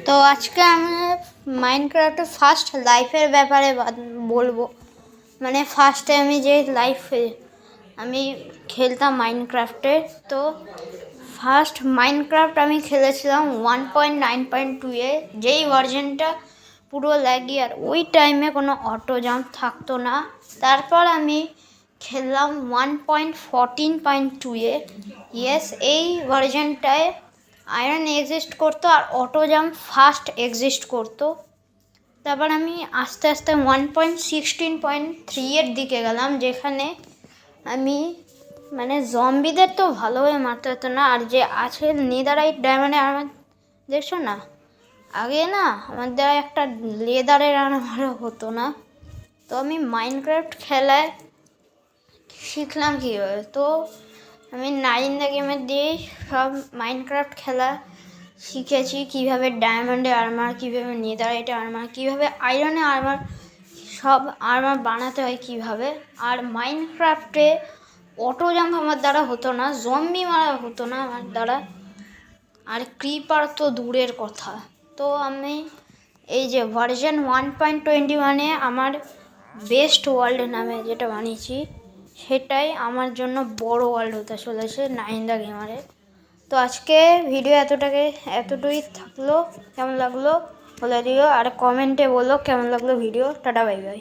তো আজকে আমি মাইনক্রাফটের ফার্স্ট লাইফের ব্যাপারে বলবো। মানে ফার্স্টে আমি যে লাইফে আমি খেলতাম মাইনক্রাফটে, তো ফার্স্ট মাইনক্রাফট আমি খেলেছিলাম 1.9.2 যেই ভার্জনটা পুরো ল্যাগি, আর ওই টাইমে কোনো অটো জাম্প থাকতো না। তারপর আমি খেললাম 1.14.2 ইয়েস, এই ভার্জনটায় আয়রন এক্সিস্ট করতো আর অটো জাম্প ফাস্ট এক্সিস্ট করতো। তারপর আমি আস্তে আস্তে 1.16.3 দিকে গেলাম, যেখানে আমি মানে জম্বিদের তো ভালোভাবে মারতে হতো না। আর যে আছে নেদারাইট ডায়মন্ডে আমার দেখছো না, আগে না আমার দ্বারা একটা লেদারের আমার হতো না। তো আমি মাইনক্রাফট খেলায় শিখলাম কীভাবে, তো আমি 9 গেমের দিয়ে সব মাইনক্রাফট খেলা শিখেছি, কীভাবে ডায়মন্ডে আর্মার, কীভাবে নেদারাইটে আর্মার, কীভাবে আয়রনে আর্মার, সব আর্মার বানাতে হয় কীভাবে। আর মাইনক্রাফটে অটো জাম্প আমার দ্বারা হতো না, জম্বি মারা হতো না আমার দ্বারা, আর ক্রিপার তো দূরের কথা। তো আমি এই যে ভার্জন 1.21 আমার বেস্ট ওয়ার্ল্ড নামে যেটা বানিয়েছি, সেটাই আমার জন্য বড় ওয়ার্ল্ড হতে চলেছে 9 গেমারে। তো আজকে ভিডিও এতটুকুই থাকলো। কেমন লাগলো বলে দিও, আর কমেন্টে বলো কেমন লাগলো ভিডিও। Tata bye bye.